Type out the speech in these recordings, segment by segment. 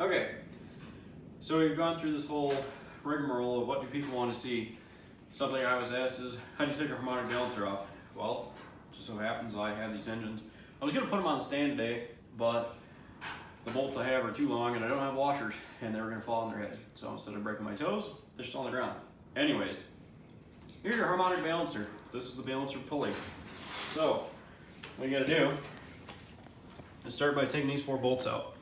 Okay, so we've gone through this whole rigmarole of what do people want to see. Something I was asked is, how do you take a harmonic balancer off? Well, just so happens I have these engines. I was going to put them on the stand today, but the bolts I have are too long and I don't have washers, and they were going to fall on their head. So instead of breaking my toes, they're still on the ground. Anyways, here's your harmonic balancer. This is the balancer pulley. So, what you got to do is start by taking these 4 bolts out.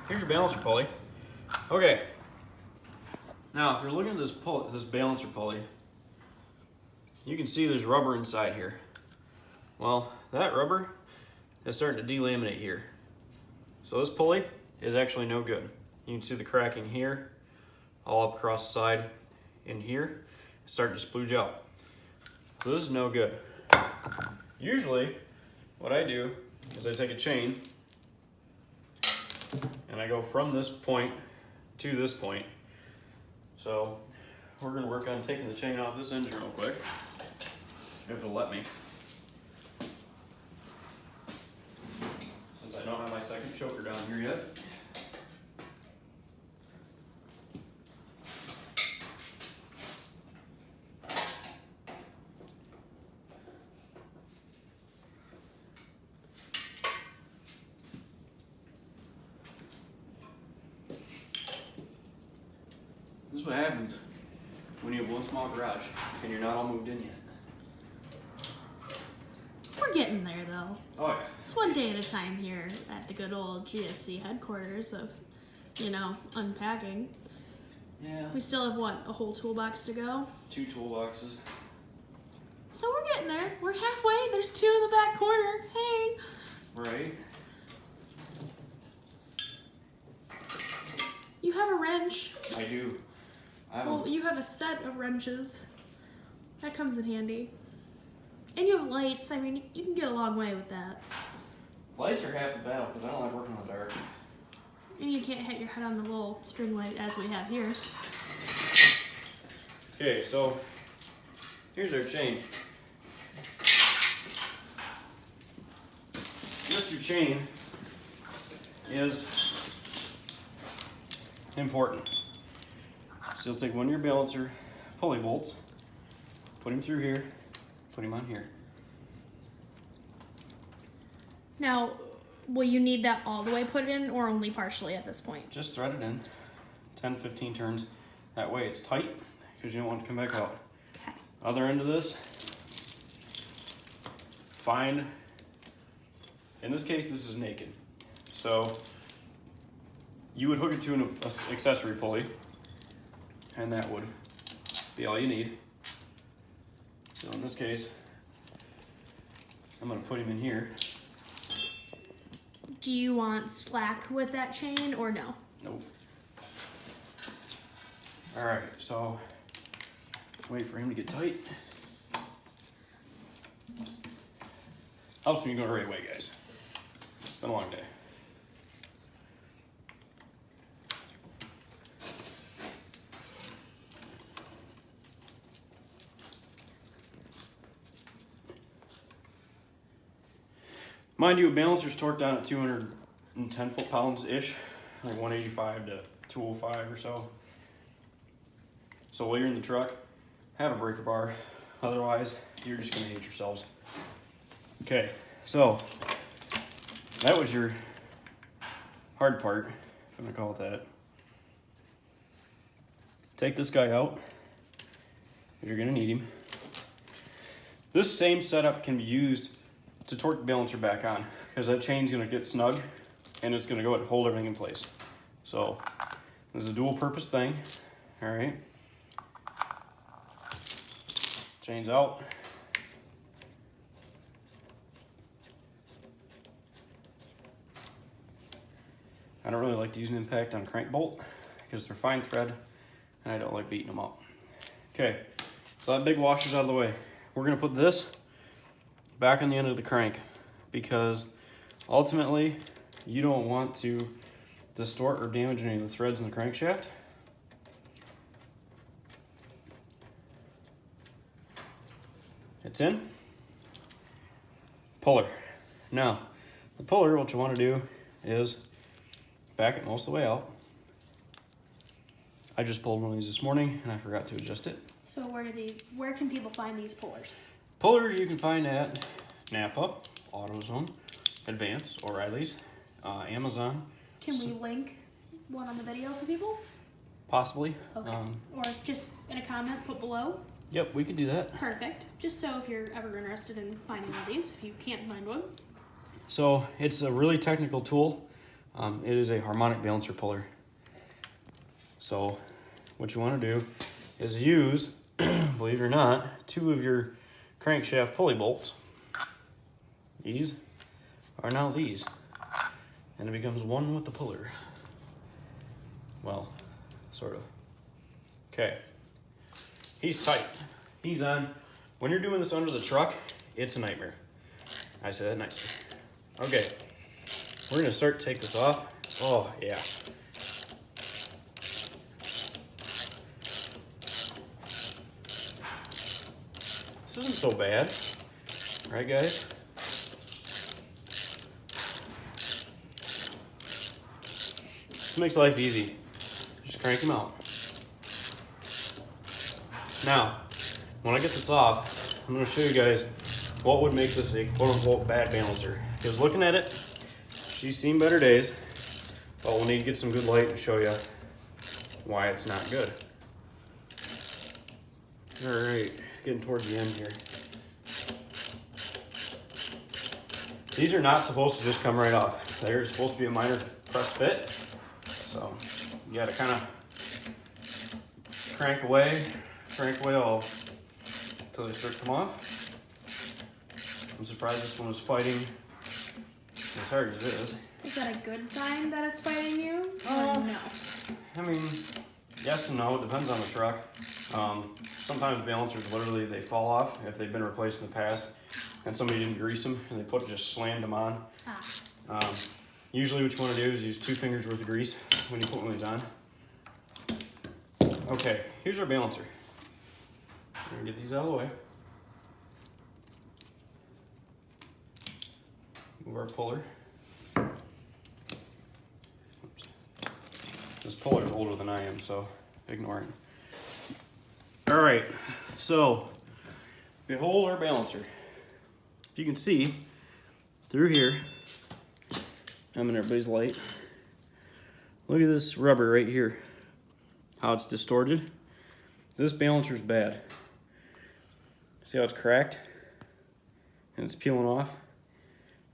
Here's your balancer pulley. Okay. Now, if you're looking at this balancer pulley, you can see there's rubber inside here. Well, that rubber is starting to delaminate here. So this pulley is actually no good. You can see the cracking here, all up across the side, in here, it's starting to splooge out. So this is no good. Usually, what I do is I take a chain and I go from this point to this point. So we're going to work on taking the chain off this engine real quick, if it'll let me. Since I don't have my second choker down here yet. This is what happens when you have one small garage and you're not all moved in yet. We're getting there though. Oh yeah. It's one day at a time here at the good old GSC headquarters of, unpacking. Yeah. We still have what, a whole toolbox to go? 2 toolboxes. So we're getting there. We're halfway. There's 2 in the back corner. Hey. Right. You have a wrench. I do. Well, you have a set of wrenches. That comes in handy. And you have lights. I mean, you can get a long way with that. Lights are half the battle because I don't like working in the dark. And you can't hit your head on the little string light as we have here. Okay, so here's our chain. Just your chain is important. So you'll take one of your balancer pulley bolts, put him through here, put him on here. Now, will you need that all the way put in or only partially at this point? Just thread it in, 10-15 turns. That way it's tight because you don't want it to come back out. Okay. Other end of this, find, in this case this is naked. So you would hook it to an accessory pulley and that would be all you need. So in this case, I'm going to put him in here. Do you want slack with that chain or no? Nope. All right, so wait for him to get tight. Helps when you go the right way, guys. It's been a long day. Mind you, a balancer's torqued down at 210 foot-pounds-ish, like 185 to 205 or so. So while you're in the truck, have a breaker bar. Otherwise, you're just gonna hate yourselves. Okay, so that was your hard part, if I'm gonna call it that. Take this guy out, because you're gonna need him. This same setup can be used to torque the balancer back on, because that chain's gonna get snug and it's gonna go and hold everything in place. So this is a dual purpose thing. All right, chain's out. I don't really like to use an impact on crank bolt because they're fine thread and I don't like beating them up. Okay, so that big washer's out of the way. We're gonna put this back on the end of the crank because ultimately you don't want to distort or damage any of the threads in the crankshaft. It's in. Puller. Now, the puller, what you want to do is back it most of the way out. I just pulled one of these this morning and I forgot to adjust it. So where can people find these pullers? Pullers you can find at Napa, AutoZone, Advance, O'Reilly's, Amazon. Can we link one on the video for people? Possibly. Okay. Or just in a comment, put below. Yep, we could do that. Perfect. Just so if you're ever interested in finding one of these, if you can't find one. So it's a really technical tool. It is a harmonic balancer puller. So what you want to do is use, believe it or not, 2 of your crankshaft pulley bolts. These are now these. And it becomes one with the puller. Well, sort of. Okay. He's tight. He's on. When you're doing this under the truck, it's a nightmare. I said that nicely. Okay. We're going to take this off. Oh, yeah. This isn't so bad. Right, guys? This makes life easy. Just crank them out. Now, when I get this off, I'm going to show you guys what would make this a quote-unquote bad balancer. Because looking at it, she's seen better days, but we'll need to get some good light to show you why it's not good. All right, getting towards the end here. These are not supposed to just come right off. They're supposed to be a minor press fit. So you gotta kind of crank away all until they start to come off. I'm surprised this one was fighting as hard as it is. Is that a good sign that it's fighting you? Or no? I mean, yes and no. It depends on the truck. Sometimes balancers literally they fall off if they've been replaced in the past and somebody didn't grease them and they just slammed them on. Usually what you want to do is use 2 fingers worth of grease when you put one of these on. Okay, here's our balancer. We're gonna get these out of the way. Move our puller. Oops. This puller's older than I am, so ignore it. All right, so behold our balancer. If you can see through here, I'm in everybody's light. Look at this rubber right here, how it's distorted. This balancer's bad. See how it's cracked and it's peeling off?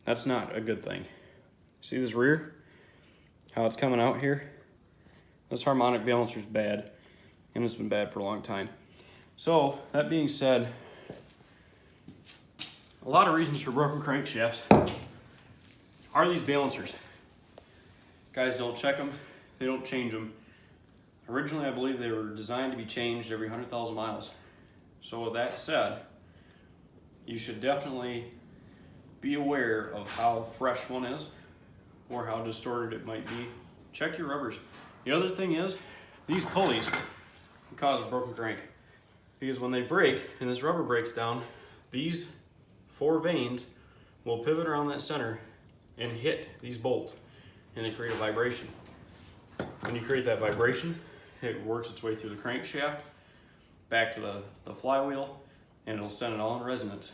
That's not a good thing. See this rear? How it's coming out here? This harmonic balancer's bad, and it's been bad for a long time. So, that being said, a lot of reasons for broken crankshafts are these balancers. Guys don't check them, they don't change them. Originally, I believe they were designed to be changed every 100,000 miles. So with that said, you should definitely be aware of how fresh one is or how distorted it might be. Check your rubbers. The other thing is, these pulleys can cause a broken crank. Because when they break and this rubber breaks down, these 4 vanes will pivot around that center and hit these bolts and they create a vibration. When you create that vibration, it works its way through the crankshaft, back to the flywheel, and it'll send it all in resonance.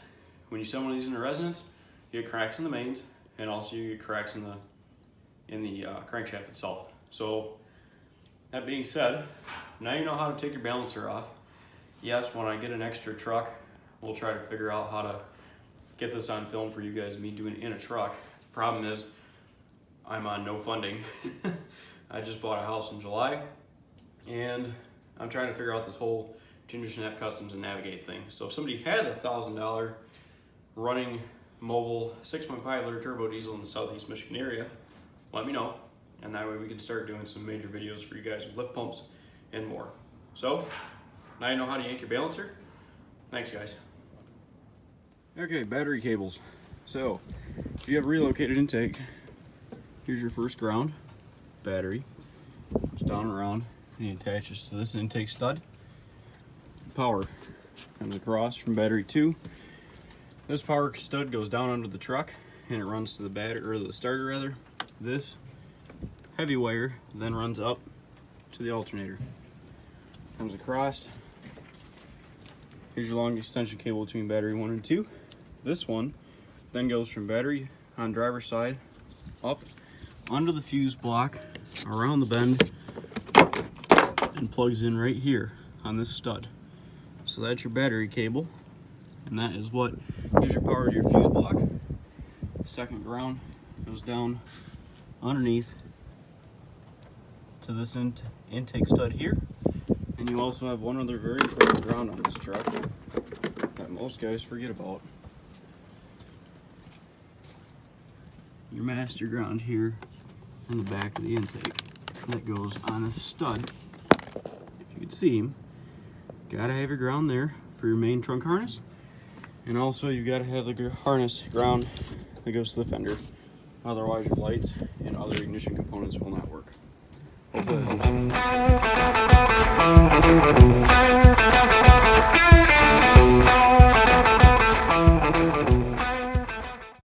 When you send one of these into resonance, you get cracks in the mains, and also you get cracks in the crankshaft itself. So, that being said, now you know how to take your balancer off. Yes, when I get an extra truck, we'll try to figure out how to get this on film for you guys, me doing it in a truck. Problem is, I'm on no funding. I just bought a house in July, and I'm trying to figure out this whole Ginger Snap Customs and Navigate thing. So if somebody has $1,000 running mobile 6.5 liter turbo diesel in the Southeast Michigan area, let me know, and that way we can start doing some major videos for you guys with lift pumps and more. So now you know how to yank your balancer. Thanks, guys. Okay, battery cables. So if you have relocated intake, here's your first ground. battery. It's down around and it attaches to this intake stud. Power comes across from battery 2. This power stud goes down under the truck and it runs to the battery, or the starter rather. This heavy wire then runs up to the alternator. Comes across. Here's your long extension cable between battery 1 and 2. This one then goes from battery on driver's side up under the fuse block, around the bend, and plugs in right here on this stud. So that's your battery cable, and that is what gives your power to your fuse block. Second ground goes down underneath to this intake stud here. And you also have one other very important ground on this truck that most guys forget about. Your master ground here in the back of the intake that goes on a stud. If you can see him, gotta have your ground there for your main trunk harness, and also you gotta have the harness ground that goes to the fender. Otherwise your lights and other ignition components will not work. Hopefully that helps.